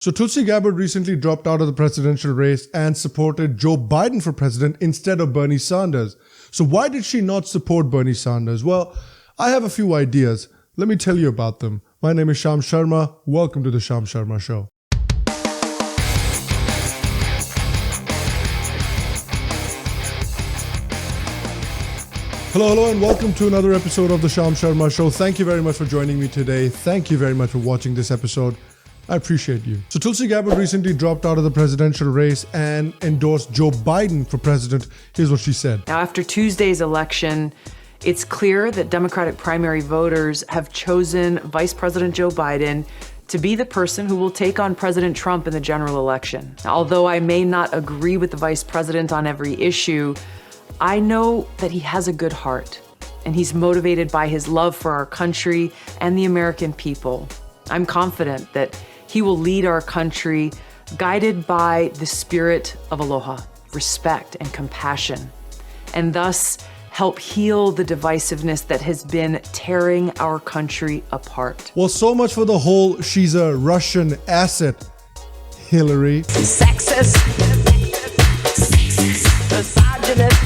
So Tulsi Gabbard recently dropped out of the presidential race and supported Joe Biden for president instead of Bernie Sanders. So why did she not support Bernie Sanders? Well, I have a few ideas. Let me tell you about them. My name is Sham Sharma. Welcome to the Sham Sharma Show. Hello, and welcome to another episode of the Sham Sharma Show. Thank you very much for joining me today. Thank you very much for watching this episode. I appreciate you. So Tulsi Gabbard recently dropped out of the presidential race and endorsed Joe Biden for president. Here's what she said. Now, after Tuesday's election, it's clear that Democratic primary voters have chosen Vice President Joe Biden to be the person who will take on President Trump in the general election. Now, although I may not agree with the vice president on every issue, I know that he has a good heart, and he's motivated by his love for our country and the American people. I'm confident that he will lead our country guided by the spirit of aloha, respect, and compassion, and thus help heal the divisiveness that has been tearing our country apart. Well, so much for the whole she's a Russian asset, Hillary. Sexist, misogynist,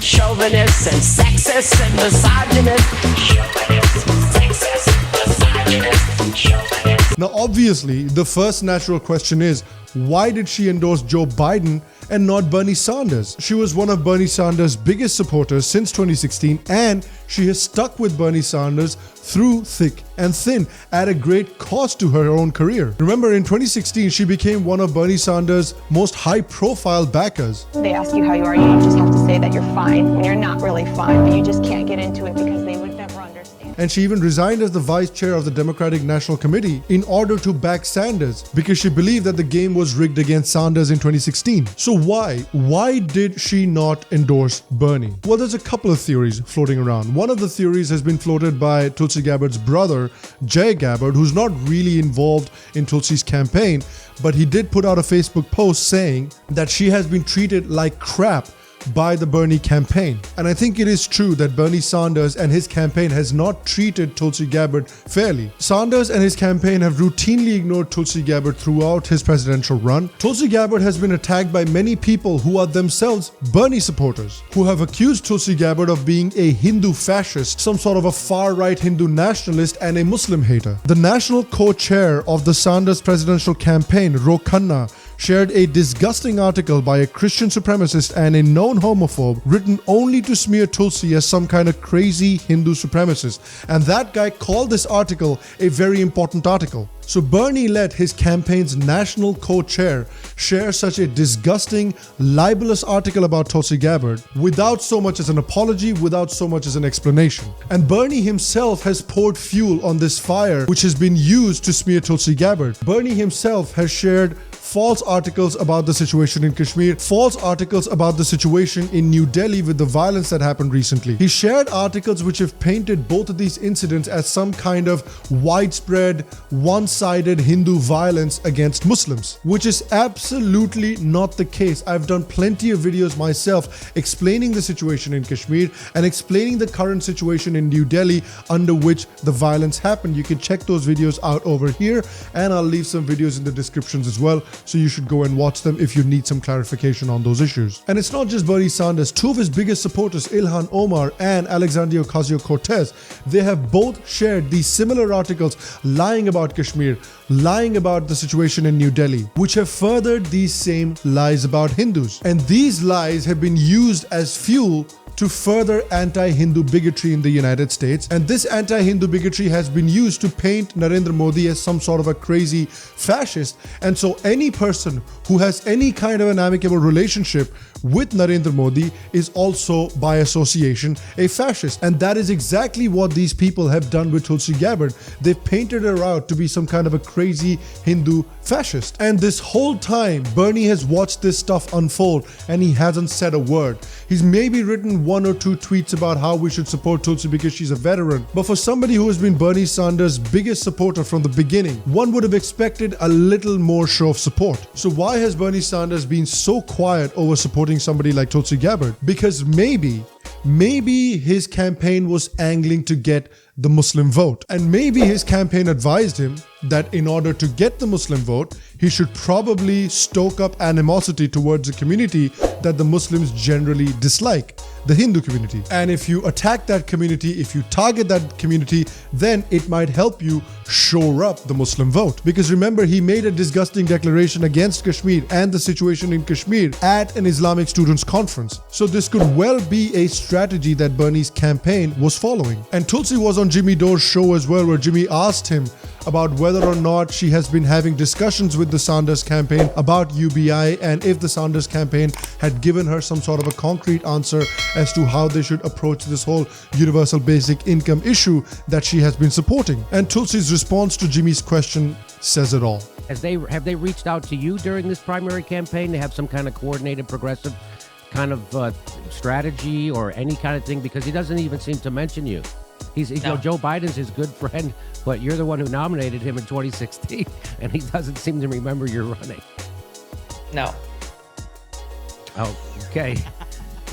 chauvinist and sexist and misogynist, chauvinist, sexist, misogynist, chauvinist. Now, obviously, the first natural question is, why did she endorse Joe Biden and not Bernie Sanders? She was one of Bernie Sanders' biggest supporters since 2016, and she has stuck with Bernie Sanders through thick and thin at a great cost to her own career. Remember, in 2016, she became one of Bernie Sanders' most high-profile backers. They ask you how you are, you just have to say that you're fine when you're not really fine, but you just can't get into it because they would never understand. And she even resigned as the vice chair of the Democratic National Committee in order to back Sanders because she believed that the game was rigged against Sanders in 2016. So why? Why did she not endorse Bernie? Well, there's a couple of theories floating around. One of the theories has been floated by Tulsi Gabbard's brother, Jay Gabbard, who's not really involved in Tulsi's campaign, but he did put out a Facebook post saying that she has been treated like crap by the Bernie campaign. And I think it is true that Bernie Sanders and his campaign has not treated Tulsi Gabbard fairly. Sanders and his campaign have routinely ignored Tulsi Gabbard throughout his presidential run. Tulsi Gabbard has been attacked by many people who are themselves Bernie supporters, who have accused Tulsi Gabbard of being a Hindu fascist, some sort of a far-right Hindu nationalist and a Muslim hater. The national co-chair of the Sanders presidential campaign, Khanna, shared a disgusting article by a Christian supremacist and a known homophobe written only to smear Tulsi as some kind of crazy Hindu supremacist. And that guy called this article a very important article. So Bernie let his campaign's national co-chair share such a disgusting, libelous article about Tulsi Gabbard without so much as an apology, without so much as an explanation. And Bernie himself has poured fuel on this fire which has been used to smear Tulsi Gabbard. Bernie himself has shared false articles about the situation in Kashmir, false articles about the situation in New Delhi with the violence that happened recently. He shared articles which have painted both of these incidents as some kind of widespread, one-sided Hindu violence against Muslims, which is absolutely not the case. I've done plenty of videos myself explaining the situation in Kashmir and explaining the current situation in New Delhi under which the violence happened. You can check those videos out over here, and I'll leave some videos in the descriptions as well. So you should go and watch them if you need some clarification on those issues. And it's not just Bernie Sanders. Two of his biggest supporters, Ilhan, Omar, and Alexandria, OcasioCortez, they have both shared these similar articles lying about Kashmir, lying about the situation in New Delhi, which have furthered these same lies about Hindus. And these lies have been used as fuel to further anti-Hindu bigotry in the United States. And this anti-Hindu bigotry has been used to paint Narendra Modi as some sort of a crazy fascist. And so any person who has any kind of an amicable relationship with Narendra Modi is also, by association, a fascist. And that is exactly what these people have done with Tulsi Gabbard. They've painted her out to be some kind of a crazy Hindu fascist. And this whole time, Bernie has watched this stuff unfold and he hasn't said a word. He's maybe written one or two tweets about how we should support Tulsi because she's a veteran. But for somebody who has been Bernie Sanders' biggest supporter from the beginning, one would have expected a little more show of support. So why has Bernie Sanders been so quiet over supporting somebody like Tulsi Gabbard? Because maybe maybe his campaign was angling to get the Muslim vote. And maybe his campaign advised him that in order to get the Muslim vote, he should probably stoke up animosity towards a community that the Muslims generally dislike, the Hindu community. And if you attack that community, if you target that community, then it might help you shore up the Muslim vote. Because remember, he made a disgusting declaration against Kashmir and the situation in Kashmir at an Islamic students' conference. So this could well be a strategy that Bernie's campaign was following. And Tulsi was on Jimmy Dore's show as well, where Jimmy asked him about whether or not she has been having discussions with the Sanders campaign about UBI, and if the Sanders campaign had given her some sort of a concrete answer as to how they should approach this whole universal basic income issue that she has been supporting. And Tulsi's response to Jimmy's question says it all. Have they reached out to you during this primary campaign to have some kind of coordinated progressive kind of strategy or any kind of thing? Because he doesn't even seem to mention you. He's you know, Joe Biden's his good friend, but you're the one who nominated him in 2016, and he doesn't seem to remember you're running. No. Oh, okay.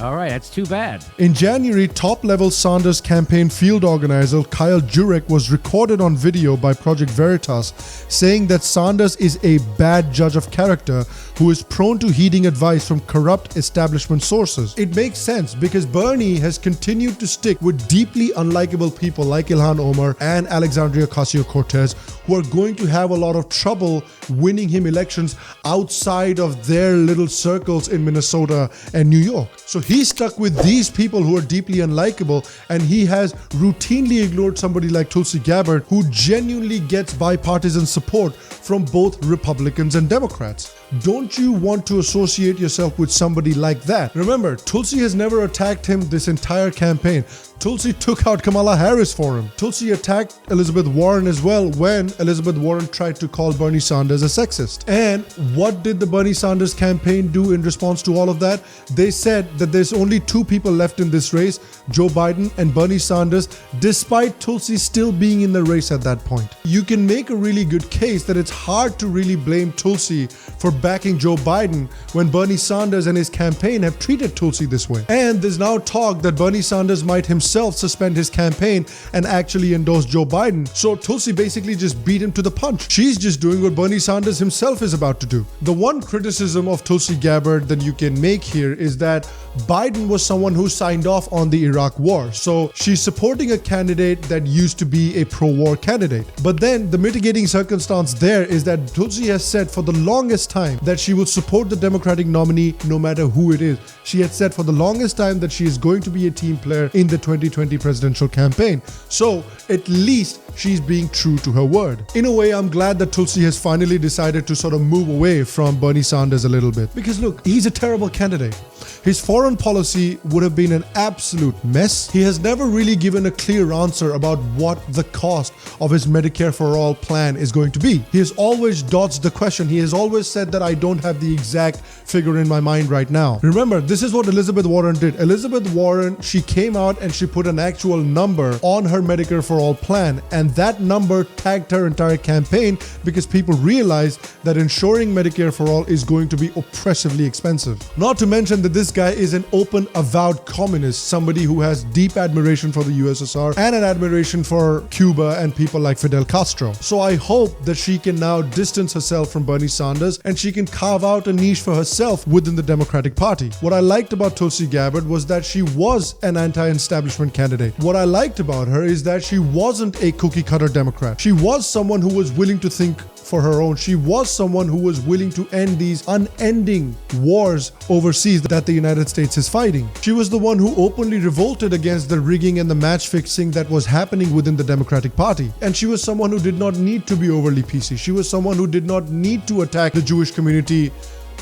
All right, that's too bad. In January, top-level Sanders campaign field organizer Kyle Jurek was recorded on video by Project Veritas saying that Sanders is a bad judge of character who is prone to heeding advice from corrupt establishment sources. It makes sense because Bernie has continued to stick with deeply unlikable people like Ilhan Omar and Alexandria OcasioCortez, who are going to have a lot of trouble winning him elections outside of their little circles in Minnesota and New York. So he's stuck with these people who are deeply unlikable, and he has routinely ignored somebody like Tulsi Gabbard, who genuinely gets bipartisan support from both Republicans and Democrats. Don't you want to associate yourself with somebody like that? Remember, Tulsi has never attacked him this entire campaign. Tulsi took out Kamala Harris for him. Tulsi attacked Elizabeth Warren as well when Elizabeth Warren tried to call Bernie Sanders a sexist. And what did the Bernie Sanders campaign do in response to all of that? They said that there's only two people left in this race, Joe Biden and Bernie Sanders, despite Tulsi still being in the race at that point. You can make a really good case that it's hard to really blame Tulsi for backing Joe Biden when Bernie Sanders and his campaign have treated Tulsi this way. And there's now talk that Bernie Sanders might himself suspend his campaign and actually endorse Joe Biden. So Tulsi basically just beat him to the punch. She's just doing what Bernie Sanders himself is about to do. The one criticism of Tulsi Gabbard that you can make here is that Biden was someone who signed off on the Iraq war. So she's supporting a candidate that used to be a pro-war candidate. But then the mitigating circumstance there is that Tulsi has said for the longest time that she will support the Democratic nominee no matter who it is. She had said for the longest time that she is going to be a team player in the 2020 presidential campaign. So at least she's being true to her word. In a way, I'm glad that Tulsi has finally decided to sort of move away from Bernie Sanders a little bit. Because look, he's a terrible candidate. His foreign policy would have been an absolute mess. He has never really given a clear answer about what the cost of his Medicare for All plan is going to be. He has always dodged the question. He has always said that I don't have the exact figure in my mind right now. Remember, this is what Elizabeth Warren did. Elizabeth Warren, she came out and she put an actual number on her Medicare for All plan, and that number tagged her entire campaign because people realized that ensuring Medicare for All is going to be oppressively expensive. Not to mention that this guy is an open, avowed communist, somebody who has deep admiration for the USSR and an admiration for Cuba and people like Fidel Castro. So I hope that she can now distance herself from Bernie Sanders and she can carve out a niche for herself within the Democratic Party. What I liked about Tulsi Gabbard was that she was an anti-establishment candidate. What I liked about her is that she wasn't a cookie-cutter Democrat. She was someone who was willing to think for her own. She was someone who was willing to end these unending wars overseas that the United States is fighting. She was the one who openly revolted against the rigging and the match fixing that was happening within the Democratic Party. And she was someone who did not need to be overly PC. She was someone who did not need to attack the Jewish community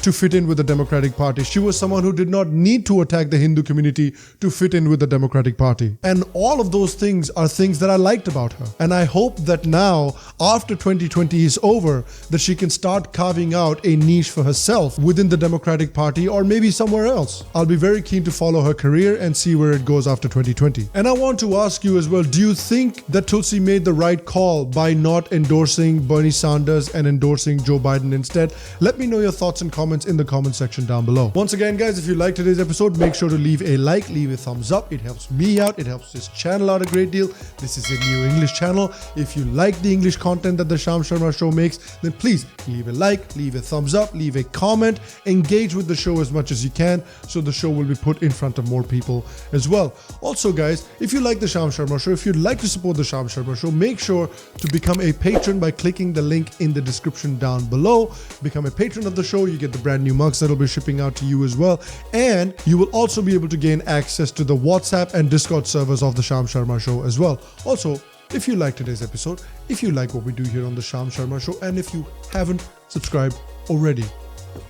to fit in with the Democratic Party. She was someone who did not need to attack the Hindu community to fit in with the Democratic Party. And all of those things are things that I liked about her. And I hope that now, after 2020 is over, that she can start carving out a niche for herself within the Democratic Party or maybe somewhere else. I'll be very keen to follow her career and see where it goes after 2020. And I want to ask you as well, do you think that Tulsi made the right call by not endorsing Bernie Sanders and endorsing Joe Biden instead? Let me know your thoughts and comments comments in the comment section down below. Once again, guys, if you liked today's episode, make sure to leave a like, leave a thumbs up. It helps me out. It helps this channel out a great deal. This is a new English channel. If you like the English content that the Sham Sharma show makes, then please leave a like, leave a thumbs up, leave a comment, engage with the show as much as you can so the show will be put in front of more people as well. Also, guys, if you like the Sham Sharma show, if you'd like to support the Sham Sharma show, make sure to become a patron by clicking the link in the description down below. Become a patron of the show. You get the brand new mugs that'll be shipping out to you as well. And you will also be able to gain access to the WhatsApp and Discord servers of the Sham Sharma show as well. Also, if you like today's episode, if you like what we do here on the Sham Sharma show, and if you haven't subscribed already,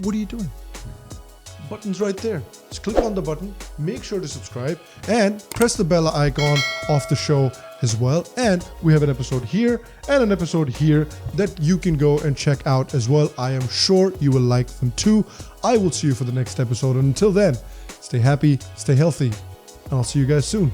what are you doing? Button's right there. Just click on the button, make sure to subscribe, and press the bell icon of the show as well. And we have an episode here and an episode here that you can go and check out as well. I am sure you will like them too. I will see you for the next episode. And until then, stay happy, stay healthy, and I'll see you guys soon.